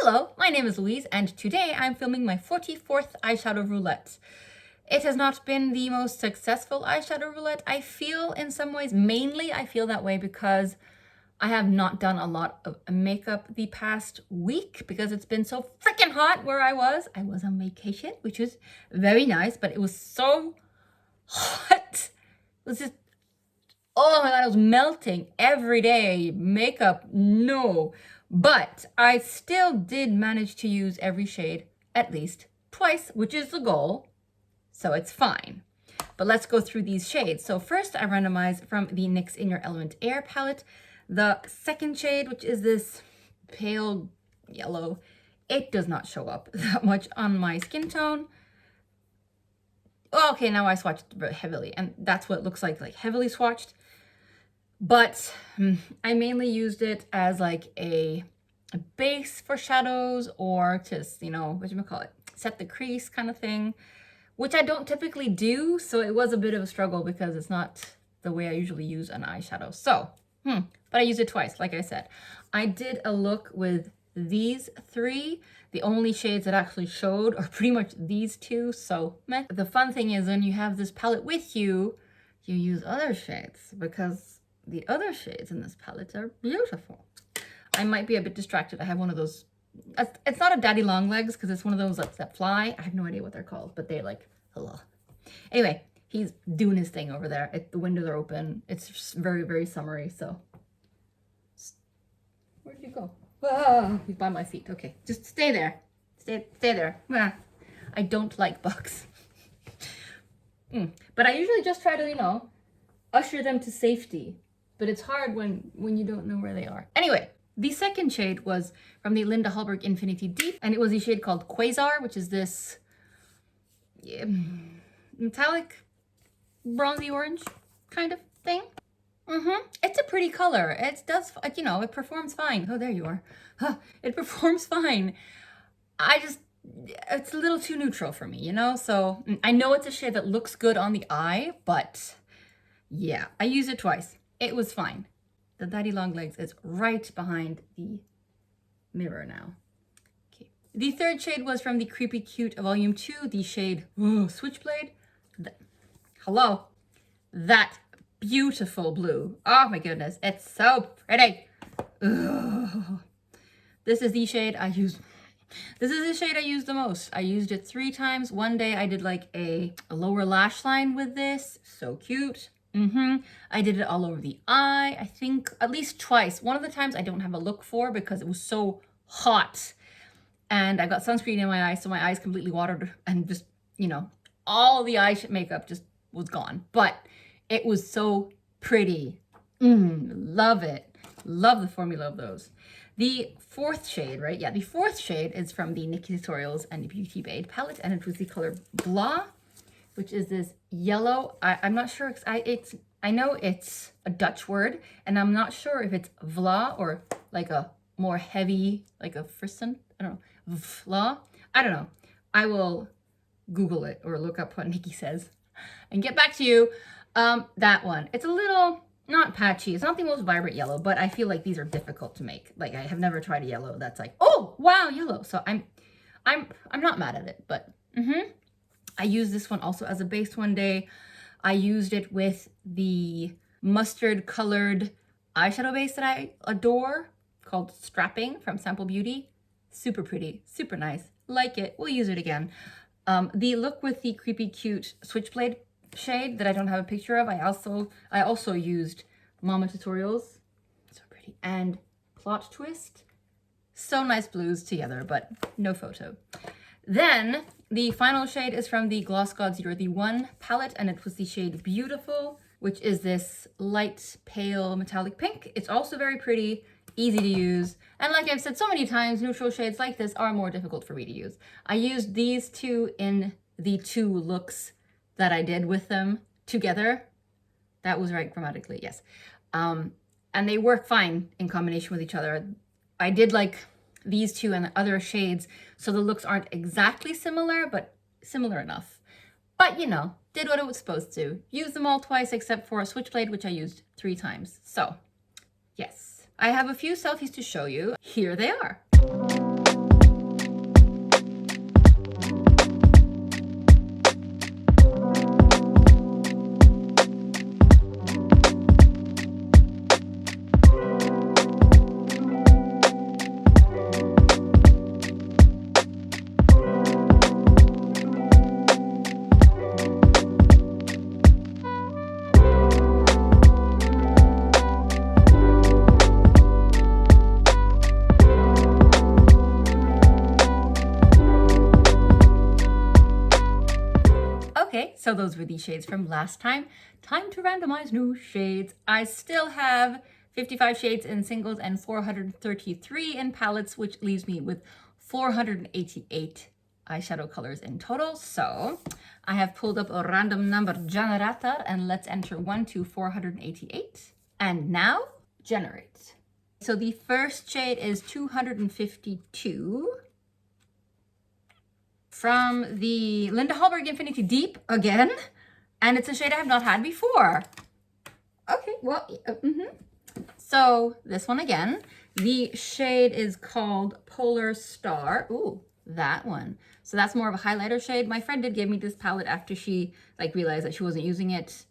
Hello, my name is Louise, and today I'm filming my 44th eyeshadow roulette. It has not been the most successful eyeshadow roulette, I feel, in some ways. Mainly, I feel that way because I have not done a lot of makeup the past week because it's been so freaking hot where I was. I was on vacation, which was very nice, but it was so hot. It was just, oh my God, I was melting every day. Makeup, no. But I still did manage to use every shade at least twice, which is the goal. So it's fine. But let's go through these shades. So first I randomized from the NYX In Your Element Air palette. The second shade, which is this pale yellow, it does not show up that much on my skin tone. Oh, okay, now I swatched heavily, and that's what it looks like heavily swatched. But I mainly used it as like a base for shadows or just, whatchamacallit, set the crease kind of thing, which I don't typically do. So it was a bit of a struggle because it's not the way I usually use an eyeshadow. So, but I used it twice, like I said. I did a look with these three. The only shades that actually showed are pretty much these two. So, meh. The fun thing is when you have this palette with you, you use other shades because the other shades in this palette are beautiful. I might be a bit distracted. I have one of those, it's not a daddy long legs because it's one of those that fly. I have no idea what they're called, but they're like, hello. Anyway, he's doing his thing over there. The windows are open. It's just very, very summery, so. Where'd you go? Ah, he's by my feet. Okay, just stay there. Stay there. Ah, I don't like bugs. But I usually just try to, usher them to safety. But it's hard when you don't know where they are. Anyway, the second shade was from the Hallberg Infinitiy Deep, and it was a shade called Quasar, which is this metallic bronzy orange kind of thing. It's a pretty color. It does, it performs fine. Oh, there you are. It performs fine. It's a little too neutral for me, So I know it's a shade that looks good on the eye, but yeah, I used it twice. It was fine. The daddy long legs is right behind the mirror now. Okay. The third shade was from the Creepy Cute Volume 2, the shade Switchblade. Hello. That beautiful blue. Oh my goodness. It's so pretty. Ugh. This is the shade I use. This is the shade I use the most. I used it 3 times. One day I did like a lower lash line with this. So cute. I did it all over the eye, I think at least twice. One of the times I don't have a look for because it was so hot. And I got sunscreen in my eyes, so my eyes completely watered and just, all the eye makeup just was gone. But it was so pretty. Love it. Love the formula of those. The fourth shade, right? Yeah, the fourth shade is from the Nikki Tutorials and the Beauty Babe palette, and it was the color Blah, which is this yellow. I'm not sure. I know it's a Dutch word, and I'm not sure if it's vla or like a more heavy, like a fristen. I don't know. Vla. I don't know. I will Google it or look up what Nikki says and get back to you. That one. It's a little not patchy. It's not the most vibrant yellow, but I feel like these are difficult to make. Like I have never tried a yellow that's like, oh wow, yellow. So I'm not mad at it, but I used this one also as a base one day. I used it with the mustard colored eyeshadow base that I adore called Strapping from Sample Beauty. Super pretty, super nice. Like it. We'll use it again. The look with the Creepy Cute Switchblade shade that I don't have a picture of, I also used Mama Tutorials. So pretty. And Plot Twist. So nice blues together, but no photo. Then the final shade is from the Gloss God 01 palette, and it was the shade Beautiful, which is this light pale metallic pink. It's also very pretty, easy to use, and like I've said so many times, neutral shades like this are more difficult for me to use. I used these two in the 2 looks that I did with them together. That was right grammatically, yes. And they work fine in combination with each other. I did like these 2 and the other shades, so the looks aren't exactly similar, but similar enough. But did what it was supposed to. Used them all twice except for a Switchblade, which I used 3 times. So, yes. I have a few selfies to show you. Here they are. So those were the shades from last time. Time to randomize new shades. I still have 55 shades in singles and 433 in palettes, which leaves me with 488 eyeshadow colors in total. So I have pulled up a random number generator and let's enter 1 to 488. And now generate. So the first shade is 252 from the Linda Hallberg Infinitiy Deep again. And it's a shade I have not had before. Okay, well, So this one again, the shade is called Polar Star. Ooh, that one. So that's more of a highlighter shade. My friend did give me this palette after she realized that she wasn't using it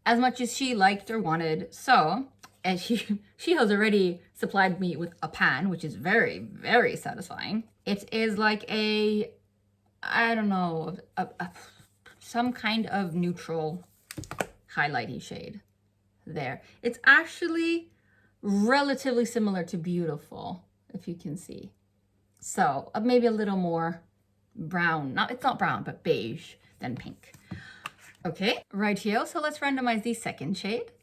as much as she liked or wanted. So, and she has already supplied me with a pan, which is very, very satisfying. It is like a, I don't know, some kind of neutral highlighty shade there. It's actually relatively similar to Beautiful, if you can see. So maybe a little more brown. It's not brown, but beige than pink. Okay, right here. So let's randomize the second shade.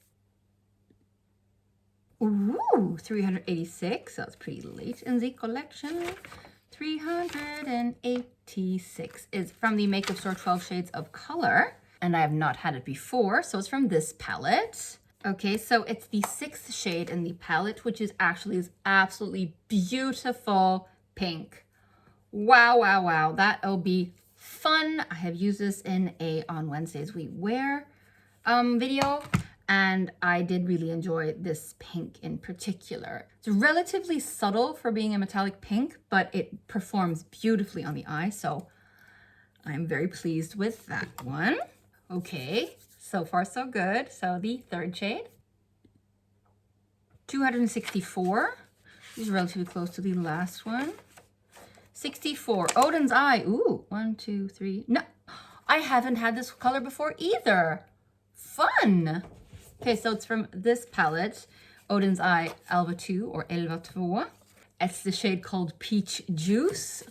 Ooh, 386. That's pretty late in the collection. 386 is from the Makeup Store 12 Shades of Color. And I have not had it before, so it's from this palette. Okay, so it's the 6th shade in the palette, which is actually this absolutely beautiful pink. Wow, wow, wow. That'll be fun. I have used this in a On Wednesdays We Wear video, and I did really enjoy this pink in particular. It's relatively subtle for being a metallic pink, but it performs beautifully on the eye, so I'm very pleased with that one. Okay, so far so good. So the third shade, 264. This is relatively close to the last one. 64, Oden's Eye. Ooh, 1, 2, 3. No, I haven't had this color before either. Fun. Okay, so it's from this palette, Oden's Eye Älva 2 or Älva 2. It's the shade called Peach Juice.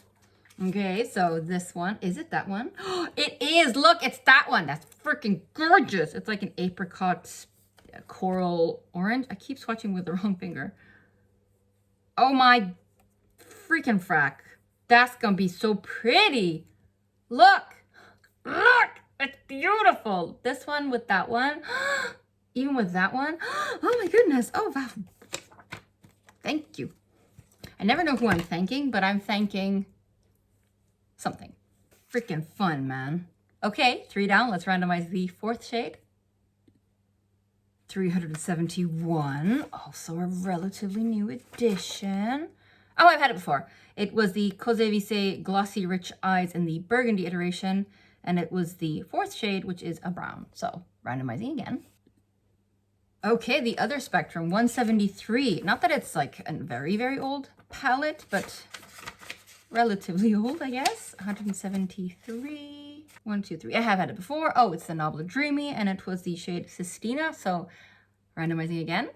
Okay, so this one, is it that one? It is, look, it's that one. That's freaking gorgeous. It's like an apricot coral orange. I keep swatching with the wrong finger. Oh my freaking frack. That's gonna be so pretty. Look, look, it's beautiful. This one with that one, even with that one. Oh my goodness, oh wow. Thank you. I never know who I'm thanking, but I'm thanking something. Freaking fun, man. Okay, 3 down. Let's randomize the 4th shade. 371. Also a relatively new addition. Oh, I've had it before. It was the Cosé Vissé Glossy Rich Eyes in the Burgundy iteration, and it was the 4th shade, which is a brown. So, randomizing again. Okay, the other spectrum, 173. Not that it's like a very, very old palette, but relatively old, I guess. 173. 1, 2, 3. I have had it before. Oh, it's the NABLA Dreamy, and it was the shade Sistina. So, randomizing again.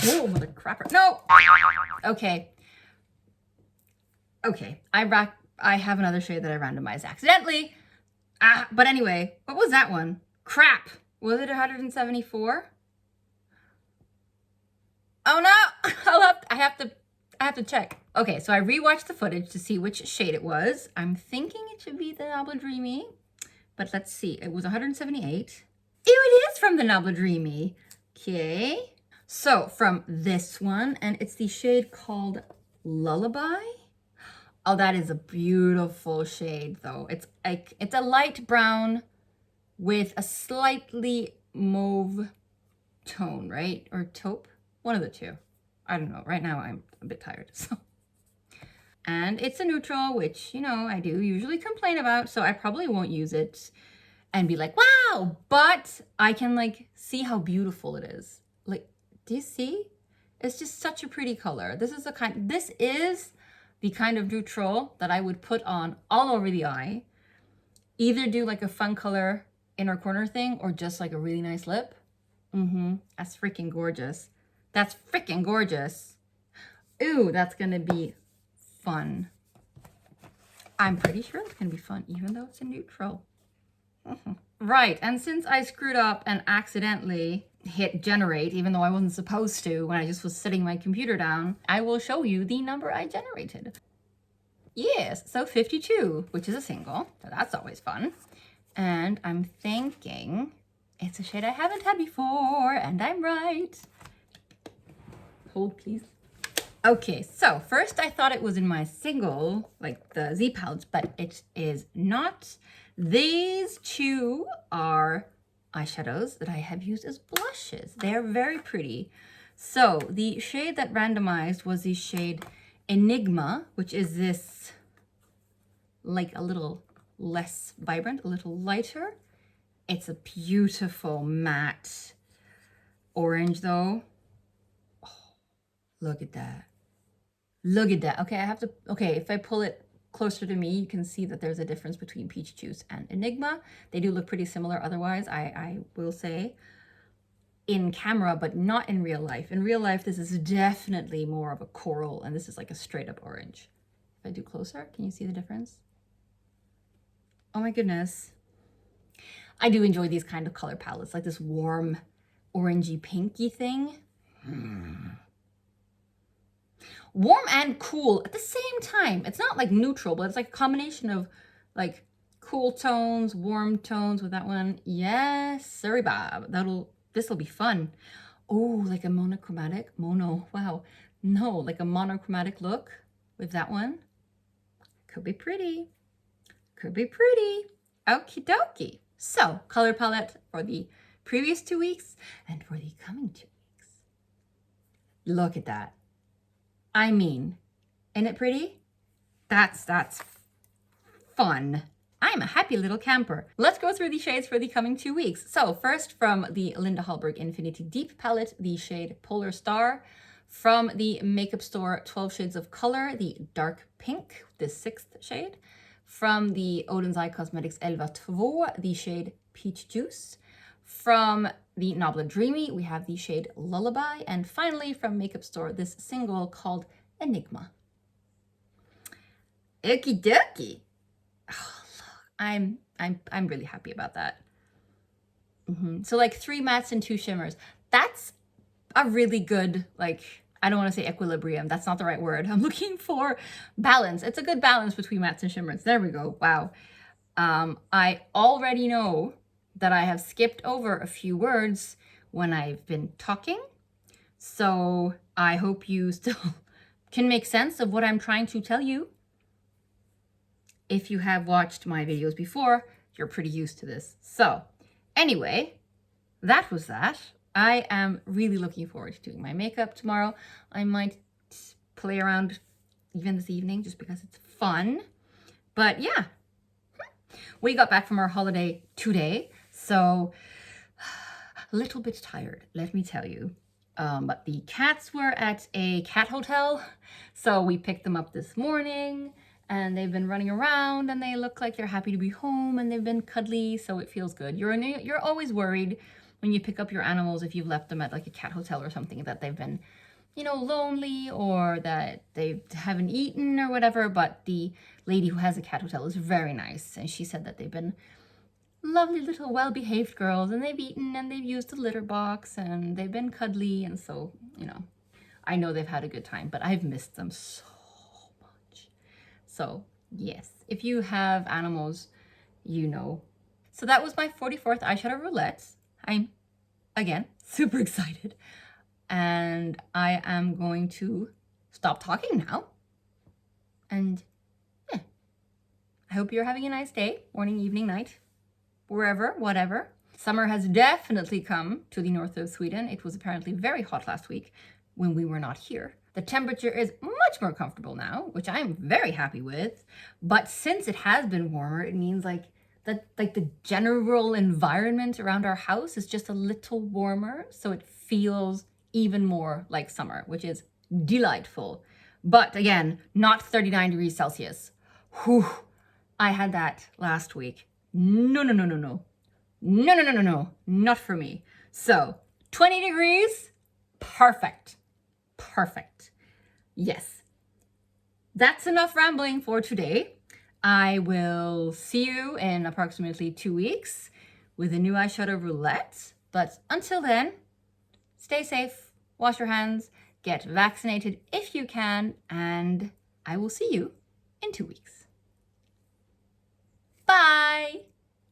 Oh, mother crapper. No! Okay. Okay. I have another shade that I randomized accidentally. But anyway, what was that one? Crap. Was it 174? Oh no! I have to check. Okay, so I rewatched the footage to see which shade it was. I'm thinking it should be the NABLA Dreamy, but let's see. It was 178. Ew, it is from the NABLA Dreamy. Okay. So from this one, and it's the shade called Lullaby. Oh, that is a beautiful shade though. It's a light brown with a slightly mauve tone, right? Or taupe, one of the two. I don't know. Right now I'm a bit tired, so. And it's a neutral, which, you know, I do usually complain about, so I probably won't use it and be like, wow, but I can like see how beautiful it is. Like, do you see? It's just such a pretty color. This is the kind of neutral that I would put on all over the eye. Either do like a fun color inner corner thing or just like a really nice lip. That's freaking gorgeous. That's freaking gorgeous. Ooh, that's gonna be fun. I'm pretty sure it's gonna be fun, even though it's a neutral. Right, and since I screwed up and accidentally hit generate, even though I wasn't supposed to when I just was sitting my computer down, I will show you the number I generated. Yes, so 52, which is a single, so that's always fun. And I'm thinking it's a shade I haven't had before, and I'm right. Hold, please. Okay, so first I thought it was in my single, like the Z pouch, but it is not. These two are eyeshadows that I have used as blushes. They're very pretty. So the shade that randomized was the shade Enigma, which is this like a little less vibrant, a little lighter. It's a beautiful matte orange though. Oh, look at that. Look at that. Okay, if I pull it closer to me, you can see that there's a difference between Peach Juice and Enigma. They do look pretty similar otherwise, I will say, in camera, but not in real life. In real life, this is definitely more of a coral, and this is like a straight up orange. If I do closer, can you see the difference? Oh my goodness. I do enjoy these kind of color palettes, like this warm orangey pinky thing. Warm and cool at the same time. It's not like neutral, but it's like a combination of like cool tones, warm tones with that one. Yes, sorry, Bob. This will be fun. Oh, like a monochromatic, wow. No, like a monochromatic look with that one. Could be pretty. Could be pretty. Okie dokie. So, color palette for the previous 2 weeks and for the coming 2 weeks. Look at that. I mean, isn't it pretty? That's fun. I'm a happy little camper. Let's go through the shades for the coming 2 weeks. So first from the Linda Hallberg Infinitiy Deep palette, the shade Polar Star. From the Makeup Store 12 Shades of Color, the dark pink, the 6th shade. From the Oden's Eye Cosmetics Älva 2, the shade Peach Juice. From the NABLA Dreamy, we have the shade Lullaby. And finally, from Makeup Store, this single called Enigma. Okie dokie. Oh, look, I'm really happy about that. So like 3 mattes and 2 shimmers. That's a really good, like, I don't want to say equilibrium. That's not the right word. I'm looking for balance. It's a good balance between mattes and shimmers. There we go. Wow. I already know that I have skipped over a few words when I've been talking. So I hope you still can make sense of what I'm trying to tell you. If you have watched my videos before, you're pretty used to this. So anyway, that was that. I am really looking forward to doing my makeup tomorrow. I might play around even this evening just because it's fun. But yeah, we got back from our holiday today. So a little bit tired, let me tell you. But the cats were at a cat hotel. So we picked them up this morning and they've been running around and they look like they're happy to be home and they've been cuddly. So it feels good. You're always worried when you pick up your animals, if you've left them at like a cat hotel or something, that they've been, you know, lonely or that they haven't eaten or whatever. But the lady who has a cat hotel is very nice. And she said that they've been lovely little well-behaved girls and they've eaten and they've used the litter box and they've been cuddly. And so, you know, I know they've had a good time, but I've missed them so much. So yes, if you have animals, you know. So that was my 44th eyeshadow roulette. I'm, again, super excited. And I am going to stop talking now. And yeah, I hope you're having a nice day, morning, evening, night, wherever, whatever. Summer has definitely come to the north of Sweden. It was apparently very hot last week when we were not here. The temperature is much more comfortable now, which I'm very happy with. But since it has been warmer, it means like the general environment around our house is just a little warmer, so it feels even more like summer, which is delightful. But again, not 39 degrees Celsius. Whew, I had that last week. No, not for me. So 20 degrees, perfect. Yes, that's enough rambling for today. I will see you in approximately 2 weeks with a new eyeshadow Roulette. But until then, stay safe, wash your hands, get vaccinated if you can, and I will see you in 2 weeks. Bye!